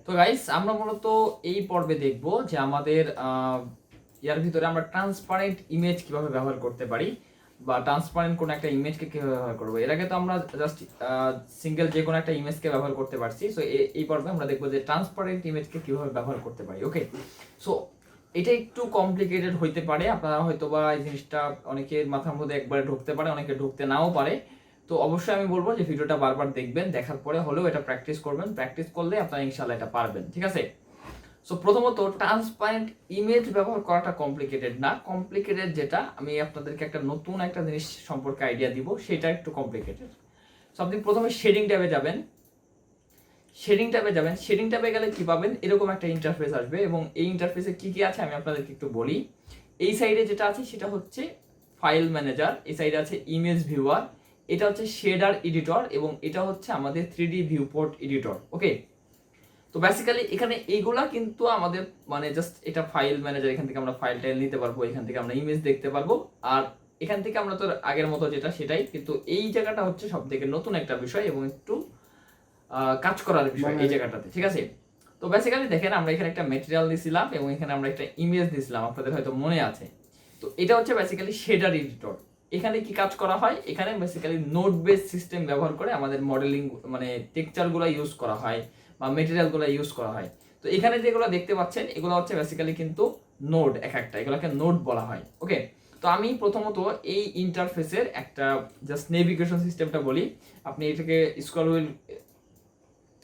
তো গাইস আমরা মূলত এই পর্বে দেখব যে আমাদের ইয়ার ভিতরে আমরা ট্রান্সপারেন্ট ইমেজ কিভাবে ব্যবহার করতে পারি বা ট্রান্সপারেন্ট কোন একটা ইমেজকে কিভাবে ব্যবহার করব। এর আগে তো আমরা জাস্ট সিঙ্গেল যে কোনো একটা ইমেজকে ব্যবহার করতে পারছি। সো এই পর্বে আমরা দেখব যে ট্রান্সপারেন্ট ইমেজকে কিভাবে ব্যবহার করতে পারি। ওকে, সো এটা একটু কমপ্লিকেটেড হইতে পারে, আপনারা হয়তো বা এই জিনিসটা অনেকের মাথার মধ্যে একবারে ঢুকতে পারে, অনেকে ঢুকতে নাও পারে। তো অবশ্যই আমি বলবো যে ভিডিওটা বারবার দেখবেন, দেখার পরে হলেও এটা প্র্যাকটিস করবেন, প্র্যাকটিস করলে আপনারা ইনশাআল্লাহ এটা পারবেন, ঠিক আছে। সো প্রথমত ট্রান্সপারেন্ট ইমেজ ব্যবহার করাটা কমপ্লিকেটেড না, কমপ্লিকেটেড যেটা আমি আপনাদেরকে একটা নতুন একটা জিনিস সম্পর্কে আইডিয়া দিব সেটা একটু কমপ্লিকেটেড। সো আপনি প্রথমে শেডিং ট্যাবে যাবেন, শেডিং ট্যাবে গেলে কি পাবেন, এরকম একটা ইন্টারফেস আসবে এবং এই ইন্টারফেসে কি কি আছে আমি আপনাদেরকে একটু বলি। এই সাইডে যেটা আছে সেটা হচ্ছে ফাইল ম্যানেজার, এই সাইডে আছে ইমেজ ভিউয়ার, এটা হচ্ছে শেডার এডিটর এবং এটা হচ্ছে আমাদের 3D ভিউপোর্ট এডিটর। ওকে, তো বেসিক্যালি এখানে এইগুলা কিন্তু আমাদের মানে জাস্ট এটা ফাইল ম্যানেজার, এখান থেকে আমরা ফাইল টাইল নিতে পারবো, এখান থেকে আমরা ইমেজ দেখতে পারবো, আর এখান থেকে আমরা তো আগের মতো যেটা সেটাই, কিন্তু এই জায়গাটা হচ্ছে সব থেকে নতুন একটা বিষয় এবং একটু কাজ করার বিষয় এই জায়গাটাতে, ঠিক আছে। তো বেসিক্যালি দেখেন আমরা এখানে একটা ম্যাটেরিয়াল দিয়েছিলাম এবং এখানে আমরা একটা ইমেজ দিয়েছিলাম, আপনাদের হয়তো মনে আছে। তো এটা হচ্ছে বেসিক্যালি শেডার এডিটর। এখানে কি কাজ করা হয়, এখানে বেসিক্যালি নোড বেস সিস্টেম ব্যবহার করে আমাদের মডেলিং মানে টেক্সচারগুলো ইউজ করা হয় বা মেটেরিয়ালগুলো ইউজ করা হয়। তো এখানে যেগুলো দেখতে পাচ্ছেন এগুলো হচ্ছে বেসিক্যালি কিন্তু নোড, এক একটা এগুলোকে নোড বলা হয়। ওকে, তো আমি প্রথমত এই ইন্টারফেসের একটা জাস্ট নেভিগেশন সিস্টেমটা বলি। আপনি এটাকে স্ক্রল হুইল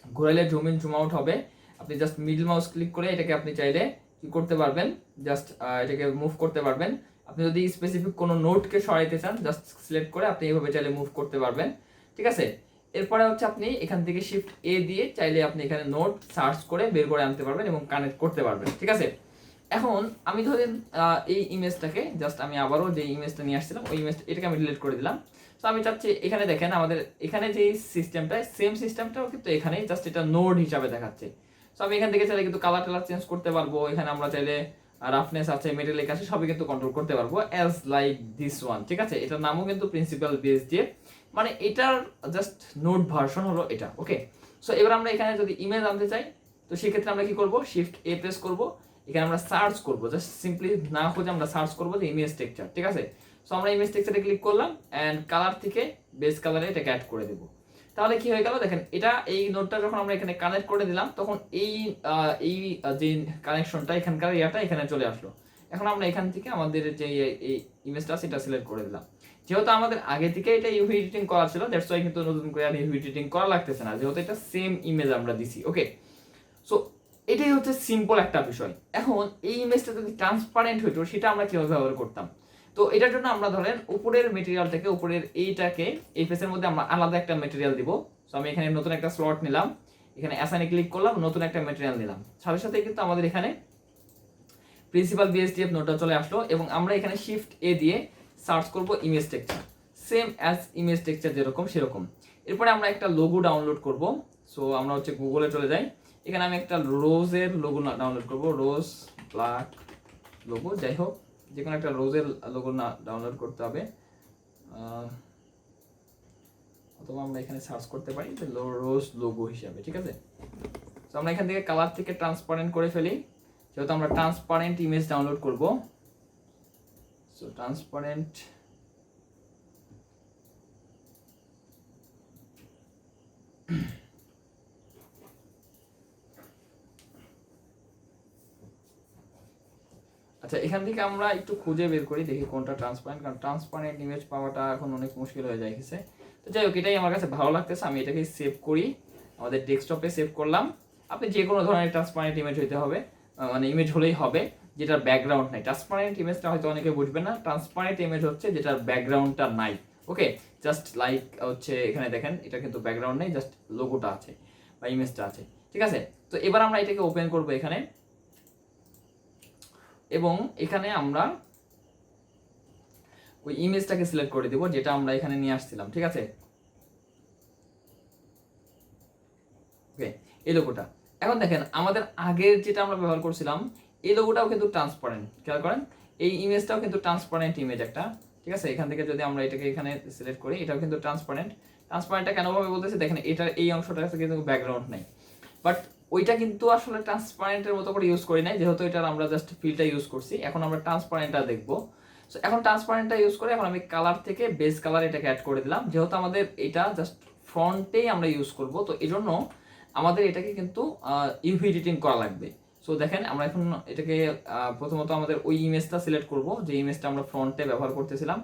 ঘোরাইলে জুম ইন জুম আউট হবে, আপনি জাস্ট মিডল মাউস ক্লিক করে এটাকে আপনি চাইলে কি করতে পারবেন, জাস্ট এটাকে মুভ করতে পারবেন। আপনি যদি স্পেসিফিক কোনো নোটকে সরাইতে চান জাস্ট সিলেক্ট করে আপনি এইভাবে চাইলে মুভ করতে পারবেন, ঠিক আছে। এরপরে হচ্ছে আপনি এখান থেকে শিফট এ দিয়ে চাইলে আপনি এখানে নোট সার্চ করে বের করে আনতে পারবেন এবং কানেক্ট করতে পারবেন, ঠিক আছে। এখন আমি ধরেন এই ইমেজটাকে জাস্ট আমি আবারও যে ইমেজটা নিয়ে আসছিলাম ওই ইমেজটা এটাকে আমি ডিলিট করে দিলাম। তো আমি চাচ্ছি এখানে দেখেন আমাদের এখানে যে সিস্টেমটা সেম সিস্টেমটাও কিন্তু এখানেই জাস্ট এটা নোড হিসাবে দেখাচ্ছে। তো আমি এখান থেকে চাইলে কিন্তু কালার টালার চেঞ্জ করতে পারবো, এখানে আমরা চাইলে রাফনেস আছে, মেটালিক আছে, সবই কিন্তু কন্ট্রোল করতে পারবো অ্যাজ লাইক দিস ওয়ান, ঠিক আছে। এটার নামও কিন্তু প্রিন্সিপাল বিএসডি, মানে এটার জাস্ট নোড ভার্সন হলো এটা। ওকে, সো এবার আমরা এখানে যদি ইমেজ আনতে চাই তো সেক্ষেত্রে আমরা কি করব, শিফট এ প্রেস করব, এখানে আমরা সার্চ করব, জাস্ট সিম্পলি না খুঁজে আমরা সার্চ করব যে ইমেজ টেক্সচার, ঠিক আছে। সো আমরা ইমেজ টেক্সচারে ক্লিক করলাম এন্ড কালার থেকে বেস কালারে এটাকে অ্যাড করে দেব। তাহলে কি হয়ে গেল দেখেন, এটা এই নোটটা যখন আমরা এখানে কানেক্ট করে দিলাম তখন এই যে কানেকশনটা এখানকার ইয়াটা এখানে চলে আসলো। এখন আমরা এখান থেকে আমাদের যে এই ইমেজটা সেটা সিলেক্ট করে দিলাম। যেহেতু আমাদের আগে থেকে এটা ইউভি এডিটিং করা ছিল দ্যাটস ওয়াই কিন্তু নতুন করে আর ইউভি এডিটিং করা লাগতেছে না, যেহেতু এটা সেম ইমেজ আমরা দিছি। ওকে, সো এটাই হচ্ছে সিম্পল একটা বিষয়। এখন এই ইমেজটা যদি ট্রান্সপারেন্ট হইতো সেটা আমরা কিভাবে ব্যবহার করতাম। তো এটার জন্য আমরা ধরেন উপরের মেটেরিয়ালটাকে, উপরের এইটাকে এই ফেসের মধ্যে আমরা আলাদা একটা মেটেরিয়াল দিব। সো আমি এখানে নতুন একটা স্লট নিলাম, এখানে অ্যাসাইনে ক্লিক করলাম, নতুন একটা মেটেরিয়াল নিলাম, সাথে সাথে কিন্তু আমাদের এখানে প্রিন্সিপাল বিএসডিএফ নোটটা চলে আসলো এবং আমরা এখানে শিফট এ দিয়ে সার্চ করব image texture, same as image texture যেরকম সেরকম। এরপরে আমরা একটা লোগো ডাউনলোড করব। সো আমরা হচ্ছে গুগলে চলে যাই, এখানে আমি একটা রোজের লোগো ডাউনলোড করব, রোজ ব্ল্যাক লোগো, যাই হোক যে কোনো একটা রোজের লোগো না ডাউনলোড করতে হবে, অথবা আমরা এখানে সার্চ করতে পারি যে রোজ লোগো হিসাবে, ঠিক আছে। তো আমরা এখান থেকে কালার থেকে ট্রান্সপারেন্ট করে ফেলি, যেহেতু আমরা ট্রান্সপারেন্ট ইমেজ ডাউনলোড করব। সো ট্রান্সপারেন্ট আচ্ছা, এখান থেকে আমরা একটু খুঁজে বের করি দেখি কোনটা ট্রান্সপারেন্ট, কারণ ট্রান্সপারেন্ট ইমেজ পাওয়াটা এখন অনেক মুশকিল হয়ে যায় গেছে। তো যাই হোক, এটাই আমার কাছে ভালো লাগতেছে, আমি এটাকে সেভ করি, আমাদের ডেস্কটপে সেভ করলাম। আপনি যে কোনো ধরনের ট্রান্সপারেন্ট ইমেজ হইতে হবে, মানে ইমেজ হলেই হবে যেটার ব্যাকগ্রাউন্ড নাই। ট্রান্সপারেন্ট ইমেজটা হয়তো অনেকে বুঝবে না, ট্রান্সপারেন্ট ইমেজ হচ্ছে যেটার ব্যাকগ্রাউন্ডটা নাই। ওকে, জাস্ট লাইক হচ্ছে এখানে দেখেন এটা কিন্তু ব্যাকগ্রাউন্ড নেই, জাস্ট লোগোটা আছে বা ইমেজটা আছে, ঠিক আছে। তো এবার আমরা এটাকে ওপেন করব এখানে এবং এখানে আমরা ওই ইমেজটাকে সিলেক্ট করে দেব যেটা আমরা এখানে নিয়ে আসছিলাম, ঠিক আছে। ওকে, এই লোগোটা এখন দেখেন আমাদের আগের যেটা আমরা ব্যবহার করছিলাম এই লোগোটাও কিন্তু ট্রান্সপারেন্ট, খেয়াল করেন এই ইমেজটাও কিন্তু ট্রান্সপারেন্ট ইমেজ একটা, ঠিক আছে। এখান থেকে যদি আমরা এটাকে এখানে সিলেক্ট করি এটাও কিন্তু ট্রান্সপারেন্টটা কেন ভাবে বলতেছি দেখেন, এটার এই অংশটা কিন্তু ব্যাকগ্রাউন্ড নাই, বাট ওইটা কিন্তু আসলে ট্রান্সপারেন্টের মতো করে ইউজ করি নাই, যেহেতু এটার আমরা জাস্ট ফিলটা ইউজ করছি। এখন আমরা ট্রান্সপারেন্টটা দেখবো। সো এখন ট্রান্সপারেন্টটা ইউজ করে এখন আমি কালার থেকে বেস কালার এটাকে অ্যাড করে দিলাম, যেহেতু আমাদের এটা জাস্ট ফ্রন্টেই আমরা ইউজ করব, তো এই জন্য আমাদের এটাকে কিন্তু ইউভি এডিটিং করা লাগবে। সো দেখেন আমরা এখন এটাকে প্রথমত আমাদের ওই ইমেজটা সিলেক্ট করব যে ইমেজটা আমরা ফ্রন্টে ব্যবহার করতেছিলাম।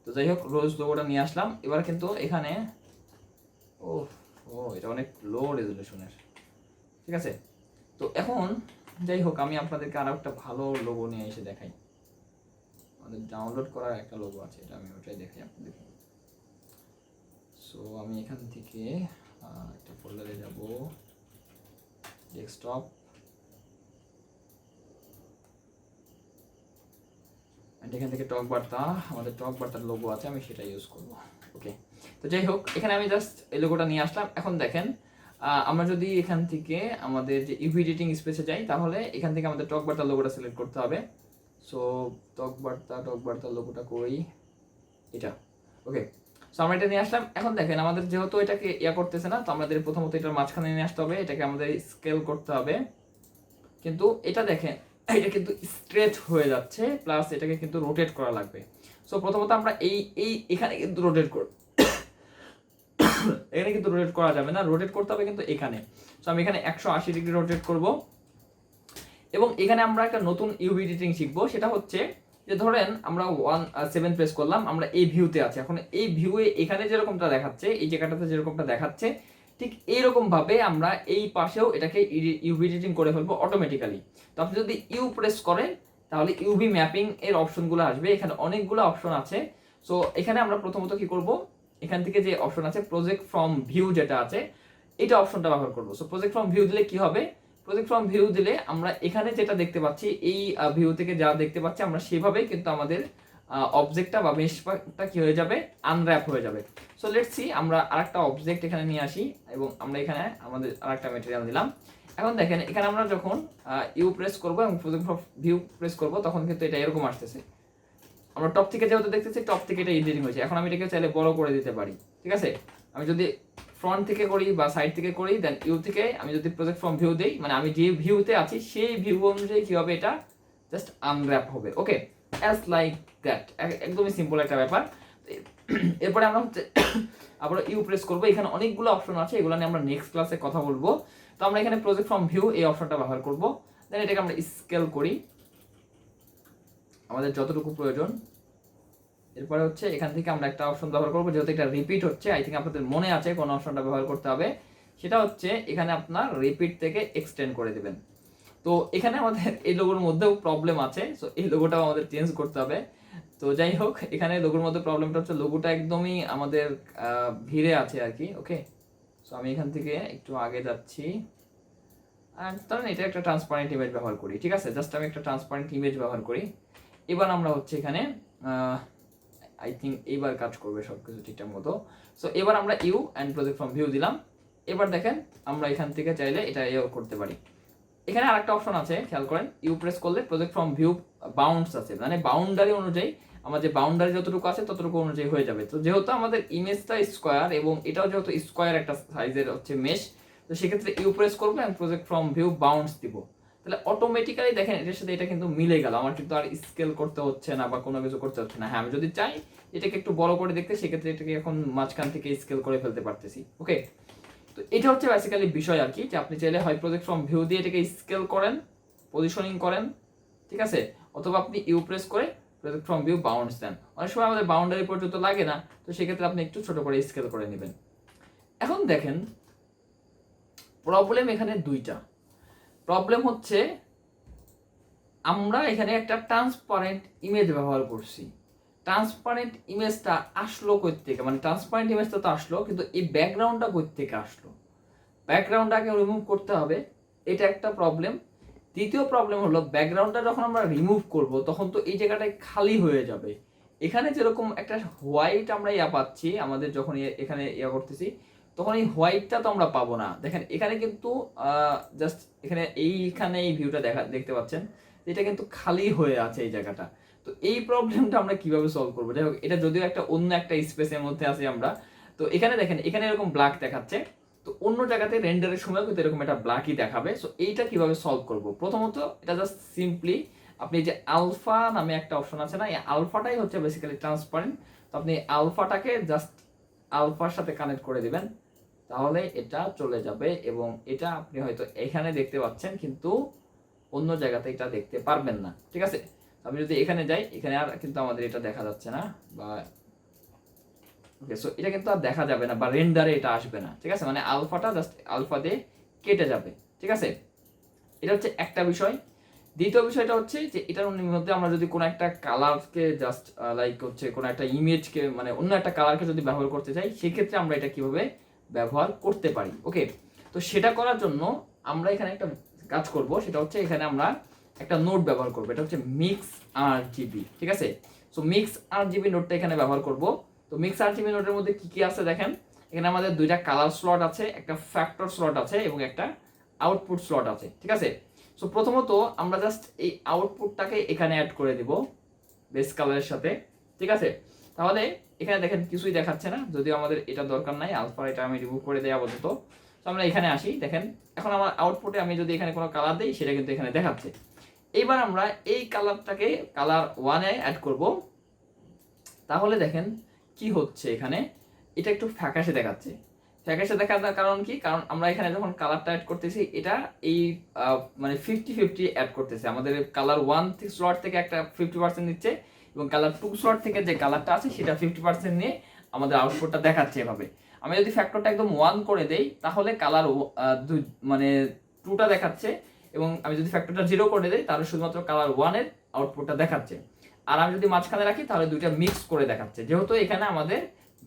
তো যাই হোক, রোজ লোগোটা নিয়ে আসলাম। এবার কিন্তু এখানে ও ও এটা অনেক লো রেজলিউশনের, ঠিক আছে। তো এখন যাই হোক, আমি আপনাদেরকে আরো একটা ভালো লোগো নিয়ে এসে দেখাই। আমাদের ডাউনলোড করার একটা লোগো আছে, এটা আমি ওটাই দেখাই আপনাদেরকে। সো আমি এখান থেকে একটা ফোল্ডারে যাব, ডেস্কটপ, এখান থেকে টক বার্তা, আমাদের টক বার্তার লোগো আছে, আমি সেটা ইউজ করব। ওকে, তো যাই হোক, এখানে আমি জাস্ট এই লোগোটা নিয়ে আসলাম। এখন দেখেন আমরা যদি এখান থেকে আমাদের যে ইউভি এডিটিং স্পেসে যাই, তাহলে এখান থেকে আমাদের টক বার্তার লোগোটা সিলেক্ট করতে হবে। সো টক বার্তার লোগোটা কই, এটা। ওকে, সো আমরা এটা নিয়ে আসলাম। এখন দেখেন আমাদের যেহেতু এটাকে করতেছে না, তো আমাদের প্রথমত এটার মাঝখানে নিয়ে আসতে হবে, এটাকে আমাদের স্কেল করতে হবে। কিন্তু এটা দেখেন, এটা কিন্তু স্ট্রেচ হয়ে যাচ্ছে, প্লাস এটাকে কিন্তু রোটেট করা লাগবে। সো প্রথমত আমরা এখানে কিন্তু রোটেট করব, এখানে কিন্তু রোটেট করা যাবে না, রোটেট করতে হবে কিন্তু এখানে। সো আমি এখানে 180 ডিগ্রি রোটেট করব। এবং এখানে আমরা একটা নতুন ইউভি এডিটিং শিখবো, সেটা হচ্ছে যে ধরেন আমরা 7 প্রেস করলাম, আমরা এই ভিউতে আছি। এখন এই ভিউয়ে এখানে যেরকমটা দেখাচ্ছে, এই জায়গাটাতে যেরকমটা দেখাচ্ছে, ঠিক এইরকম ভাবে আমরা এই পাশেও এটাকে ইউভি এডিটিং করে ফেলবো অটোমেটিক্যালি। তো আপনি যদি ইউ প্রেস করেন, তাহলে ইউভি ম্যাপিং এর অপশনগুলো আসবে। এখানে অনেকগুলো অপশন আছে। সো এখানে আমরা প্রথমত কি করব, এখান থেকে যে অপশন আছে প্রজেক্ট ফ্রম ভিউ, যেটা আছে এটা অপশনটা ব্যবহার করব। সো প্রজেক্ট ফ্রম ভিউ দিলে কি হবে, প্রজেক্ট ফ্রম ভিউ দিলে আমরা এখানে যেটা দেখতে পাচ্ছি, এই ভিউ থেকে যা দেখতে পাচ্ছি আমরা সেভাবেই কিন্তু আমাদের অবজেক্টটা বা মেশটা কি হয়ে যাবে, আনর্যাপ হয়ে যাবে। সো লেটস সি, আমরা আরেকটা অবজেক্ট এখানে নিয়ে আসি এবং আমরা এখানে আমাদের আরেকটা ম্যাটেরিয়াল দিলাম। এখন দেখেন এখানে আমরা যখন ইউ প্রেস করব এবং প্রজেক্ট ফ্রম ভিউ প্রেস করব, তখন কিন্তু এটা এরকম আসতেছে। আমরা টপ থেকে যেহেতু দেখতেছি, টপ থেকে এটা এডিটিং হয়েছে। এখন আমি এটাকে চাইলে বড় করে দিতে পারি, ঠিক আছে। আমি যদি ফ্রন্ট থেকে করি বা সাইড থেকে করি, দেন ইউ থেকে আমি যদি প্রজেক্ট ফ্রম ভিউ দেই, মানে আমি যে ভিউতে আছি সেই ভিউ অনুযায়ী কি হবে, এটা জাস্ট আনর্যাপ হবে। ওকে, অ্যাজ লাইক দ্যাট, একদমই সিম্পল একটা ব্যাপার। এরপরে আমরা হচ্ছে আবার ইউ প্রেস করবো। এখানে অনেকগুলো অপশন আছে, এগুলো নিয়ে আমরা নেক্সট ক্লাসে কথা বলবো। তো আমরা এখানে প্রজেক্ট ফ্রম ভিউ এই অপশনটা ব্যবহার করব। দেন এটাকে আমরা স্কেল করি আমাদের যতটুকু প্রয়োজন। এরপরে হচ্ছে এখান থেকে আমরা একটা অপশন ব্যবহার করবো, যেহেতু এটা রিপিট হচ্ছে, আই থিঙ্ক আপনাদের মনে আছে কোন অপশনটা ব্যবহার করতে হবে। সেটা হচ্ছে এখানে আপনার রিপিট থেকে এক্সটেন্ড করে দেবেন। তো এখানে আমাদের এই লোগোর মধ্যেও প্রবলেম আছে, সো এই লোগোটাও আমাদের চেঞ্জ করতে হবে। তো যাই হোক, এখানে লোগোর মধ্যে প্রবলেমটা হচ্ছে লোগোটা একদমই আমাদের ভিড়ে আছে আর কি। ওকে, সো আমি এখান থেকে একটু আগে যাচ্ছি, আর ধরেন এটা একটা ট্রান্সপারেন্ট ইমেজ ব্যবহার করি, ঠিক আছে। জাস্ট আমি একটা ট্রান্সপারেন্ট ইমেজ ব্যবহার করি। এবার আমরা হচ্ছে এখানে আই থিঙ্ক এইবার কাজ করবে সবকিছু ঠিকঠাক মতো। সো এবার আমরা you and project from view দিলাম। এবার দেখেন আমরা এখান থেকে চাইলে এটা করতে পারি। এখানে আরেকটা অপশন আছে, খেয়াল করেন, ইউ প্রেস করলে প্রজেক্ট ফ্রম ভিউ বাউন্ডস আছে, মানে বাউন্ডারি অনুযায়ী আমার যে বাউন্ডারি যতটুকু আছে ততটুকু অনুযায়ী হয়ে যাবে। তো যেহেতু আমাদের ইমেজটা স্কোয়ার এবং এটাও যেহেতু স্কোয়ার একটা সাইজের হচ্ছে মেশ, তো সেক্ষেত্রে ইউ প্রেস করবো এবং প্রজেক্ট ফ্রম ভিউ বাউন্ডস দিব। তাহলে অটোমেটিক্যালি দেখেন এটার সাথে এটা কিন্তু মিলে গেল, আমার কিন্তু আর স্কেল করতে হচ্ছে না বা কোনো কিছু করতে হচ্ছে না। হ্যাঁ, আমি যদি চাই এটাকে একটু বড় করে দেখতে, সেক্ষেত্রে এটাকে এখন মাঝখান থেকে স্কেল করে ফেলতে পারতেছি। ওকে, তো এটা হচ্ছে বেসিক্যালি বিষয় আর কি, যে আপনি চাইলে হয় প্রজেক্ট ফ্রম ভিউ দিয়ে এটাকে স্কেল করেন, পজিশনিং করেন, ঠিক আছে, অথবা আপনি ইউ প্রেস করে প্রজেক্ট ফ্রম ভিউ বাউন্ডস দেন। অনেক সময় আমাদের বাউন্ডারি পর্যন্ত লাগে না, তো সেক্ষেত্রে আপনি একটু ছোট করে স্কেল করে নেবেন। এখন দেখেন প্রবলেম এখানে দুইটা। প্রবলেম হচ্ছে আমরা এখানে একটা ট্রান্সপারেন্ট ইমেজ ব্যবহার করছি। ট্রান্সপারেন্ট ইমেজটা আসলো কই থেকে, মানে ট্রান্সপারেন্ট ইমেজটা তো আসলো, কিন্তু এই ব্যাকগ্রাউন্ডটা কই থেকে আসলো, ব্যাকগ্রাউন্ডটাকে রিমুভ করতে হবে, এটা একটা প্রবলেম। দ্বিতীয় প্রবলেম হলো ব্যাকগ্রাউন্ডটা যখন আমরা রিমুভ করব, তখন তো এই জায়গাটায় খালি হয়ে যাবে। এখানে যেরকম একটা হোয়াইট আমরা পাচ্ছি, আমাদের যখন এখানে করতেছি, তখন এই হোয়াইটটা তো আমরা পাবো না। দেখেন এখানে কিন্তু জাস্ট এখানে এইখানে এই ভিউটা দেখতে পাচ্ছেন, এটা কিন্তু খালি হয়ে আছে এই জায়গাটা। তো এই প্রবলেমটা আমরা কিভাবে সলভ করবো? যাই হোক, এটা যদিও একটা অন্য একটা স্পেসের মধ্যে আছি আমরা। তো এখানে দেখেন এখানে এরকম ব্ল্যাক দেখাচ্ছে, তো তো অন্য জায়গাতে রেন্ডারের সময় কিন্তু এরকম একটা ব্ল্যাকই দেখাবে। সো এইটা কিভাবে সলভ করব? প্রথমত এটা জাস্ট সিম্পলি আপনি যে আলফা নামে একটা অপশন আছে না, এই আলফাটাই হচ্ছে বেসিক্যালি ট্রান্সপারেন্ট। তো আপনি আলফাটাকে জাস্ট আলফার সাথে কানেক্ট করে দিবেন, তাহলে এটা চলে যাবে এবং এটা আপনি হয়তো এখানে দেখতে পাচ্ছেন কিন্তু অন্য জায়গাতে এটা দেখতে পারবেন না। ঠিক আছে, আমি যদি এখানে যাই, এখানে আর কিন্তু আমাদের এটা দেখা যাচ্ছে না, বা ওকে, সো এটা কিন্তু আর দেখা যাবে না বা রেন্ডারে এটা আসবে না। ঠিক আছে, মানে আলফাটা জাস্ট আলফা দিয়ে কেটে যাবে। ঠিক আছে, এটা হচ্ছে একটা বিষয়। দ্বিতীয় বিষয়টা হচ্ছে যে এটার মধ্যে আমরা যদি কোনো একটা কালারকে জাস্ট লাইক হচ্ছে কোনো একটা ইমেজকে মানে অন্য একটা কালারকে যদি ব্যবহার করতে চাই, সেক্ষেত্রে আমরা এটা কিভাবে ব্যবহার করতে পারি। ওকে, তো সেটা করার জন্য আমরা এখানে একটা কাজ করব, সেটা হচ্ছে এখানে আমরা একটা নোট ব্যবহার করবো, এটা হচ্ছে মিক্স আর জিবি। ঠিক আছে, সো মিক্স আর জিবি নোটটা এখানে ব্যবহার করব। তো মিক্স আর জিবি নোটের মধ্যে কি কি আছে দেখেন, এখানে আমাদের দুইটা কালার স্লট আছে, একটা ফ্যাক্টর স্লট আছে এবং একটা আউটপুট স্লট আছে। ঠিক আছে, সো প্রথমত আমরা জাস্ট এই আউটপুটটাকে এখানে অ্যাড করে দিব বেস কালারের সাথে। ঠিক আছে, তাহলে এখানে দেখেন কিছুই দেখাচ্ছে না, যদিও আমাদের এটা দরকার নাই, আলফা এটা আমি রিমুভ করে দেই আপাতত। তো আমরা এখানে আসি, দেখেন এখন আমার আউটপুটে আমি যদি এখানে কোনো কালার দিই সেটা কিন্তু এখানে দেখাচ্ছে। এইবার আমরা এই কালারটাকে কালার 1-এ অ্যাড করব, তাহলে দেখেন কি হচ্ছে এখানে, এটা একটু ফ্যাকাশে দেখাচ্ছে। ফ্যাকাশে দেখার কারণ কি? কারণ আমরা এখানে যখন কালারটা অ্যাড করতেছি, এটা এই মানে 50-50 অ্যাড করতেছে। আমাদের কালার 1 স্লট থেকে একটা 50% নিচ্ছে এবং কালার 2 স্লট থেকে যে কালারটা আছে সেটা 50% নিয়ে আমাদের আউটপুটটা দেখাচ্ছে এভাবে। আমি যদি ফ্যাক্টরটা একদম 1 করে দেই, তাহলে কালার মানে 2টা দেখাচ্ছে, এবং আমি যদি ফ্যাক্টরটা 0 করে দেই তাহলে শুধুমাত্র কালার 1-এর আউটপুটটা দেখাচ্ছে। আর আমি যদি মাঝখানে রাখি তাহলে দুইটা মিক্স করে দেখাচ্ছে, যেহেতু এখানে আমাদের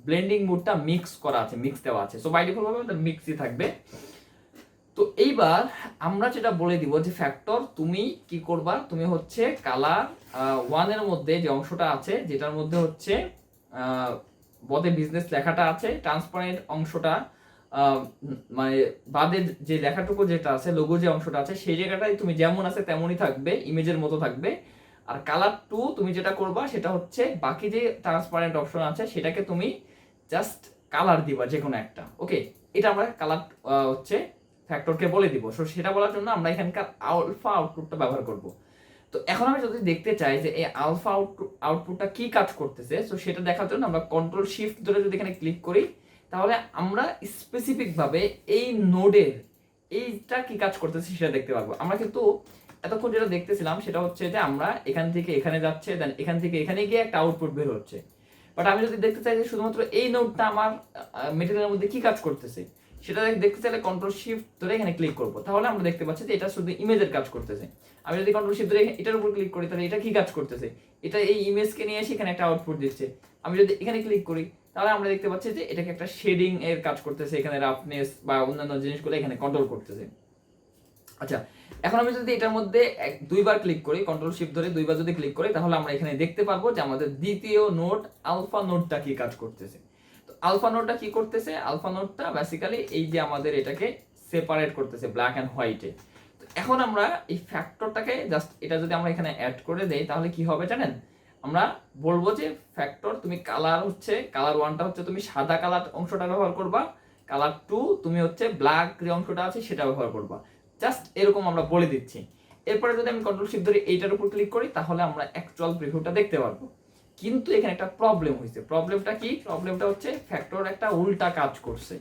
ব্লেন্ডিং মোডটা মিক্স করা আছে, মিক্স দেওয়া আছে, সো বাই ডিফল্ট ভাবে আমাদের মিক্সই থাকবে। তো এইবার আমরা যেটা বলে দিব যে ফ্যাক্টর তুমি কি করবা, তুমি হচ্ছে কালার 1-এর মধ্যে যে অংশটা আছে, যেটার মধ্যে হচ্ছে বদে বিজনেস লেখাটা আছে, ট্রান্সপারেন্ট অংশটা মানে বাদের যে লেখাটুকু যেটা আছে, লোগো যে অংশটা আছে, সেই জায়গাটাই তুমি যেমন আছে তেমনই থাকবে, ইমেজের মতো থাকবে। আর কালার 2 তুমি যেটা করবা সেটা হচ্ছে বাকি যে ট্রান্সপারেন্ট অপশন আছে সেটাকে তুমি জাস্ট কালার দিবা যে কোনো একটা। ওকে, এটা আমরা কালার হচ্ছে ফ্যাক্টরকে বলে দিব। সো সেটা বলার জন্য আমরা এখানকার আলফা আউটপুটটা ব্যবহার করব। তো এখন আমি যদি দেখতে চাই যে এই আলফা আউটপুটটা কি কাজ করতেছে, সো সেটা দেখার জন্য আমরা কন্ট্রোল শিফট ধরে যদি এখানে ক্লিক করি, তাহলে আমরা স্পেসিফিক ভাবে এই নোডের এইটা কি কাজ করতেছে সেটা দেখতে পারবো। আমরা কিন্তু এতক্ষণ যেটা দেখতেছিলাম সেটা হচ্ছে যে আমরা এখান থেকে এখানে যাচ্ছে, দেন এখান থেকে এখানে গিয়ে একটা আউটপুট বের হচ্ছে। বাট আমি যদি দেখতে চাই যে শুধুমাত্র এই নোডটা আমার মেটেরিয়ালের মধ্যে কি কাজ করতেছে, সেটা দেখতে চাইলে কন্ট্রোল শিফট ধরে এখানে ক্লিক করবো, তাহলে আমরা দেখতে পাচ্ছি যে এটা শুধু ইমেজের কাজ করতেছে। আমি যদি কন্ট্রোল শিফট ধরে এটার উপর ক্লিক করি, তাহলে এটা কি কাজ করতেছে, এটা এই ইমেজকে নিয়ে এসে এখানে একটা আউটপুট দিচ্ছে। আমি যদি এখানে ক্লিক করি, তাহলে আমরা দেখতে পাচ্ছি যে এটাকে একটা শেডিং এর কাজ করতেছে, এখানে রাফনেস বা অন্যান্য জিনিসগুলো এখানে কন্ট্রোল করতেছে। আচ্ছা, এখন আমি যদি এটার মধ্যে দুইবার ক্লিক করি, কন্ট্রোল শিফট ধরে দুইবার যদি ক্লিক করি, তাহলে আমরা এখানে দেখতে পারবো যে আমাদের দ্বিতীয় নোড আলফা নোডটা কি কাজ করতেছে। তো আলফা নোডটা কি করতেছে, আলফা নোডটা বেসিক্যালি এই যে আমাদের এটাকে সেপারেট করতেছে ব্ল্যাক এন্ড হোয়াইটে। তো এখন আমরা এই ফ্যাক্টরটাকে জাস্ট এটা যদি আমরা এখানে অ্যাড করে দেই, তাহলে কি হবে জানেন, আমরা বলবো যে ফ্যাক্টর তুমি কালার হচ্ছে কালার 1টা হচ্ছে তুমি সাদা কালার অংশটা ব্যবহার করবা, কালার 2 তুমি হচ্ছে ব্ল্যাক যে অংশটা আছে সেটা ব্যবহার করবা। জাস্ট এরকম আমরা বলে দিচ্ছি। এরপরে যদি আমি কন্ট্রোল শিফট ধরে এইটার উপর ক্লিক করি, তাহলে আমরা অ্যাকচুয়াল প্রিভিউটা দেখতে পারবো। কিন্তু এখানে একটা প্রবলেম হয়েছে। প্রবলেমটা কি? প্রবলেমটা হচ্ছে ফ্যাক্টর একটা উল্টা কাজ করছে।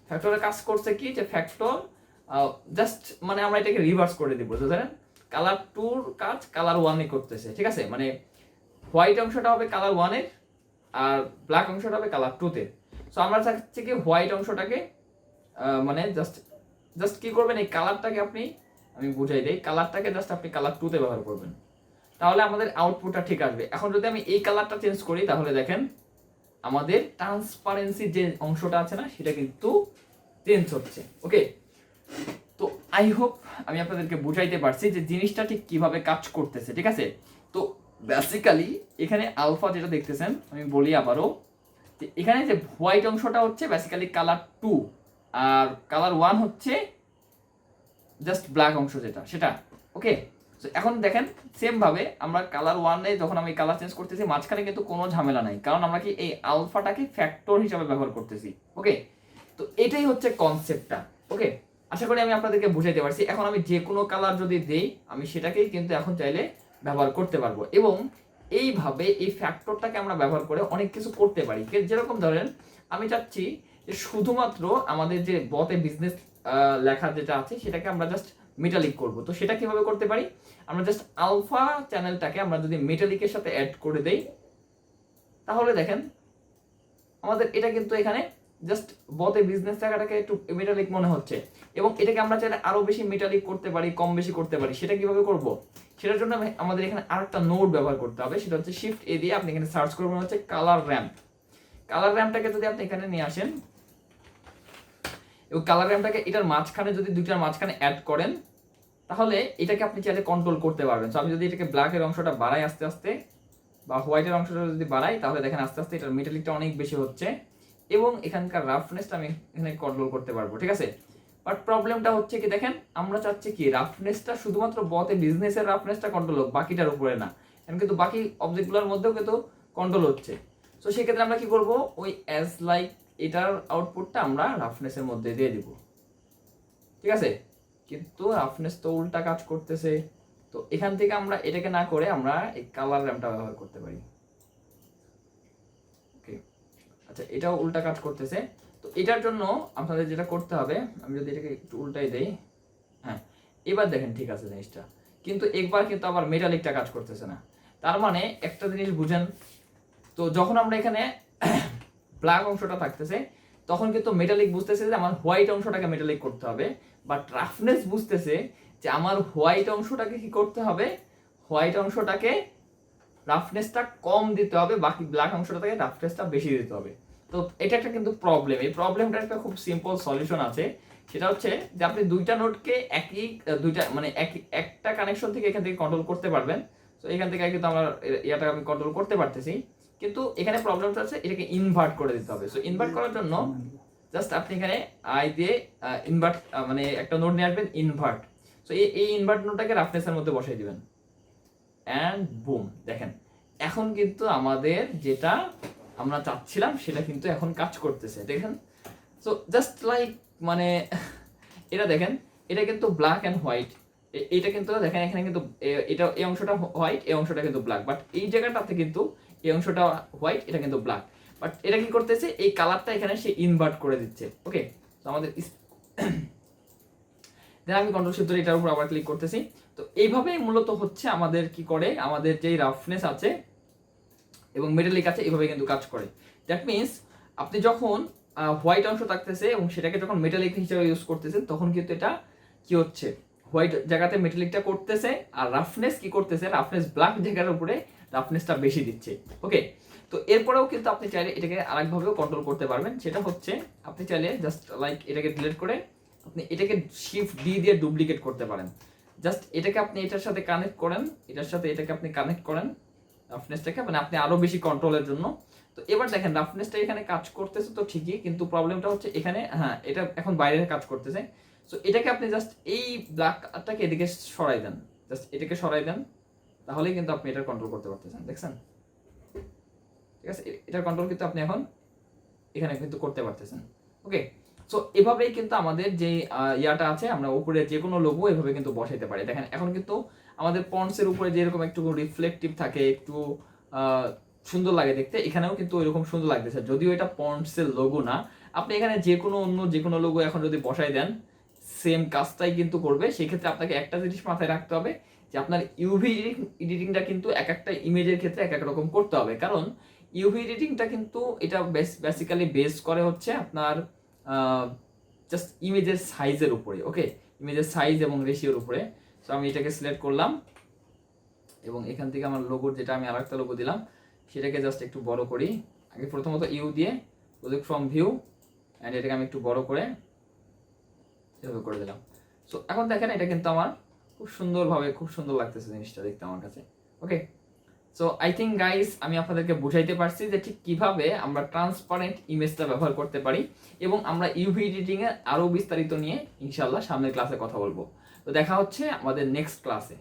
ফ্যাক্টরের কাজ করছে কি, যে ফ্যাক্টর জাস্ট মানে আমরা এটাকে রিভার্স করে দিব, ধরেন কালার 2-র কাজ কালার 1-এ করতেছে। ঠিক আছে, মানে হোয়াইট অংশটা হবে কালার 1-এর আর ব্ল্যাক অংশটা হবে কালার 2-তে। সো আমরা চাচ্ছি কি হোয়াইট অংশটাকে মানে জাস্ট কি করবেন, এই কালারটাকে আপনি, আমি বুঝাই দেই, কালারটাকে জাস্ট আপনি কালার 2-তে ব্যবহার করবেন, তাহলে আমাদের আউটপুটটা ঠিক আসবে। এখন যদি আমি এই কালারটা চেঞ্জ করি, তাহলে দেখেন আমাদের ট্রান্সপারেন্সি যে অংশটা আছে না, সেটা কিন্তু চেঞ্জ হচ্ছে। ওকে, তো আই হোপ আমি আপনাদেরকে বুঝাইতে পারছি যে জিনিসটা ঠিক কিভাবে কাজ করতেছে। ঠিক আছে, তো বেসিক্যালি এখানে আলফা যেটা দেখতেছেন, আমি বলি আবারও, যে এখানে যে হোয়াইট অংশটা হচ্ছে বেসিক্যালি কালার 2 আর কালার 1 হচ্ছে জাস্ট ব্ল্যাক অংশ যেটা সেটা। ওকে, তো এখন দেখেন সেম ভাবে আমরা কালার 1-এ যখন আমি কালার চেঞ্জ করতেছি, মাঝখানে কিন্তু কোনো ঝামেলা নাই, কারণ আমরা কি এই আলফাটাকে ফ্যাক্টর হিসাবে ব্যবহার করতেছি। ওকে, তো এটাই হচ্ছে কনসেপ্টটা। ওকে, আশা করি আমি আপনাদেরকে বুঝাইতে পারছি। এখন আমি যে কোনো কালার যদি দেই, আমি সেটাকেই কিন্তু এখন চাইলে ব্যবহার করতে পারবো, এবং এইভাবে এই ফ্যাক্টরটাকে আমরা ব্যবহার করে অনেক কিছু করতে পারি। যেরকম ধরেন আমি চাচ্ছি যে শুধুমাত্র আমাদের যে বতে বিজনেস লেখা যেটা আছে সেটাকে আমরা জাস্ট মেটালিক করব। তো সেটা কিভাবে করতে পারি, আমরা জাস্ট আলফা চ্যানেলটাকে আমরা যদি মেটালিকের সাথে অ্যাড করে দেই, তাহলে দেখেন আমাদের এটা কিন্তু এখানে জাস্ট বতে বিজনেস লেখাটাকে একটু মেটালিক মনে হচ্ছে, এবং এটাকে আমরা চাইলে আরো বেশি মেটালিক করতে পারি, কম বেশি করতে পারি। সেটা কিভাবে করব, সেটার জন্য আমাদের এখানে আরেকটা নোড ব্যবহার করতে হবে, সেটা হচ্ছে শিফট এ দিয়ে আপনি এখানে সার্চ করবেন হচ্ছে কালার র্যাম্প। কালার র্যাম্পটাকে যদি আপনি এখানে নিয়ে আসেন এবং কালার র্যাম্পটাকে এটার মাঝখানে যদি দুইটার মাঝখানে অ্যাড করেন, তাহলে এটাকে আপনি চাইলে কন্ট্রোল করতে পারবেন। সো আমি যদি এটাকে ব্ল্যাকের অংশটা বাড়াই আস্তে আস্তে, বা হোয়াইটের অংশটা যদি বাড়াই, তাহলে দেখেন আস্তে আস্তে এটার মেটালিকটা অনেক বেশি হচ্ছে, এবং এখানকার রাফনেসটা আমি এখানে কন্ট্রোল করতে পারবো, ঠিক আছে। বাট প্রবলেমটা হচ্ছে কি, দেখেন আমরা চাচ্ছি কি রাফনেসটা শুধুমাত্র বতে বিজনেসের রাফনেসটা কন্ট্রোল হোক, বাকিটার উপরে না। এখন কিন্তু বাকি অবজেক্টগুলোর মধ্যেও কিন্তু কন্ট্রোল হচ্ছে। সো সেক্ষেত্রে আমরা কি করব, ওই অ্যাজ লাইক এটার আউটপুটটা আমরা রাফনেসের মধ্যে দিয়ে দিব, ঠিক আছে। কিন্তু রাফনেস তো উল্টা কাজ করতেছে। তো এখান থেকে আমরা এটাকে না করে আমরা এই কালার র্যাম্পটা ব্যবহার করতে পারি। ওকে, আচ্ছা, এটাও উল্টা কাজ করতেছে। তো এটার জন্য আপনাদের যেটা করতে হবে, আমি যদি এটাকে একটু উল্টাই দেই, হ্যাঁ এবার দেখেন ঠিক আছে জিনিসটা, কিন্তু একবার কিন্তু আবার মেটালিকটা কাজ করতেছে না। তার মানে একটা জিনিস বুঝেন, তো যখন আমরা এখানে ব্ল্যাক অংশটা থাকতেছে, তখন কিন্তু মেটালিক বুঝতেছে যে আমার হোয়াইট অংশটাকে মেটালিক করতে হবে, বাট রাফনেস বুঝতেছে যে আমার হোয়াইট অংশটাকে কি করতে হবে, হোয়াইট অংশটাকে রাফনেসটা কম দিতে হবে, বাকি ব্ল্যাক অংশটাকে রাফনেসটা বেশি দিতে হবে। তো এটা একটা কিন্তু প্রবলেম। এই প্রবলেমটার একটা খুব সিম্পল সলিউশন আছে, সেটা হচ্ছে যে আপনি দুইটা নোডকে একই দুইটা মানে একটা কানেকশন থেকে এখান থেকে কন্ট্রোল করতে পারবেন। তো এখান থেকে কিন্তু আমরা ইয়াটা আমি কন্ট্রোল করতে পারতেছি, কিন্তু এখানে প্রবলেমটা হচ্ছে এটাকে ইনভার্ট করে দিতে হবে। সো ইনভার্ট করার জন্য জাস্ট আপনি এখানে আই দিয়ে ইনভার্ট মানে একটা নোড নিয়ে আসবেন, ইনভার্ট। সো এই ইনভার্ট নোডটাকে রাফনেসের মধ্যে বসাই দিবেন, অ্যান্ড বুম, দেখেন এখন কিন্তু আমাদের যেটা আমরা চাচ্ছিলাম সেটা কিন্তু এখন কাজ করতেছে, দেখেন। সো জাস্ট লাইক মানে এটা দেখেন, এটা কিন্তু ব্ল্যাক অ্যান্ড হোয়াইট, এটা কিন্তু দেখেন এখানে কিন্তু এটা এই অংশটা হোয়াইট, এই অংশটা কিন্তু ব্ল্যাক, বাট এই জায়গাটাতে কিন্তু এই অংশটা হোয়াইট, এটা কিন্তু ব্ল্যাক। বাট এটা কি করতেছে, এই কালারটা এখানে সে ইনভার্ট করে দিচ্ছে। ওকে, তো আমাদের দেন আমি কন্ট্রোল শিফট ধরে এটার উপর আবার ক্লিক করতেছি। তো এইভাবেই মূলত হচ্ছে আমাদের কি করে, আমাদের যেই রাফনেস আছে এবং মেটালিক আছে, এইভাবে কিন্তু কাজ করে। দ্যাট মিনস আপনি যখন হোয়াইট অংশ থাকতেছে এবং সেটাকে যখন মেটালিক হিসেবে ইউজ করতেছেন, তখন কিন্তু এটা কি হচ্ছে, হোয়াইট জায়গাতে মেটালিকটা করতেছে, আর রাফনেস কি করতেছে, রাফনেস ব্ল্যাক জায়গার উপরে রাফনেসটা বেশি দিচ্ছে। ওকে, তো এরপরেও কিন্তু আপনি চাইলে এটাকে আরেকভাবেও কন্ট্রোল করতে পারবেন, সেটা হচ্ছে আপনি চাইলে জাস্ট লাইক এটাকে ডিলিট করে আপনি এটাকে শিফট ডি দিয়ে ডুপ্লিকেট করতে পারেন। জাস্ট এটাকে আপনি এটার সাথে কানেক্ট করেন, এটার সাথে এটাকে আপনি কানেক্ট করেন রাফনেসটাকে, মানে আপনি আরো বেশি কন্ট্রোলের জন্য। তো এবার দেখেন রাফনেসটা এখানে কাজ করতেছে তো ঠিকই, কিন্তু প্রবলেমটা হচ্ছে এখানে, হ্যাঁ এটা এখন বাইরে কাজ করতেছে। সো এটাকে আপনি জাস্ট এই ব্ল্যাকটাকে এদিকে সরাই দেন, জাস্ট এটাকে সরাই দেন, তাহলেই কিন্তু আপনি এটা কন্ট্রোল করতে পারতেছেন, দেখছেন। ঠিক আছে, এটার কন্ট্রোল কিন্তু আপনি এখন এখানে কিন্তু করতে পারতেছেন। ওকে, সো এভাবেই কিন্তু আমাদের যে ইয়াটা আছে, আমরা উপরে যে কোনো লোগো এভাবে কিন্তু বসাইতে পারি। দেখেন এখন কিন্তু আমাদের পন্টসের উপরে যেরকম একটু রিফ্লেকটিভ থাকে, একটু সুন্দর লাগে দেখতে, এখানেও কিন্তু ওইরকম সুন্দর লাগতেছে, যদিও এটা পন্টসের লোগো না। আপনি এখানে যে কোনো অন্য যে কোনো লোগো এখন যদি বসাই দেন, সেম কাজটাই কিন্তু করবে। সেক্ষেত্রে আপনাকে একটা জিনিস মাথায় রাখতে হবে যে আপনার ইউভি এডিটিংটা কিন্তু এক একটা ইমেজের ক্ষেত্রে এক এক রকম করতে হবে, কারণ ইউভি এডিটিংটা কিন্তু এটা বেসিক্যালি বেস করে হচ্ছে আপনার জাস্ট ইমেজের সাইজের উপরে। ওকে, ইমেজের সাইজ এবং রেশিওর উপরে। সো আমি এটাকে সিলেক্ট করলাম এবং এখান থেকে আমার লোগোর যেটা আমি আরেকটা লোগো দিলাম সেটাকে জাস্ট একটু বড় করি। আগে প্রথমত ইউ দিয়ে প্রজেক্ট ফ্রম ভিউ, অ্যান্ড এটাকে আমি একটু বড় করে এভাবে করে দিলাম। সো এখন দেখেন এটা কিন্তু আমার খুব সুন্দরভাবে, খুব সুন্দর লাগতেছে জিনিসটা দেখতে আমার কাছে। ওকে, সো আই থিঙ্ক গাইস আমি আপনাদেরকে বুঝাইতে পারছি যে ঠিক কিভাবে আমরা ট্রান্সপারেন্ট ইমেজটা ব্যবহার করতে পারি, এবং আমরা ইউভি এডিটিং এর আরো বিস্তারিত নিয়ে ইনশাআল্লাহ সামনের ক্লাসে কথা বলবো। তো দেখা হচ্ছে আমাদের নেক্সট ক্লাসে।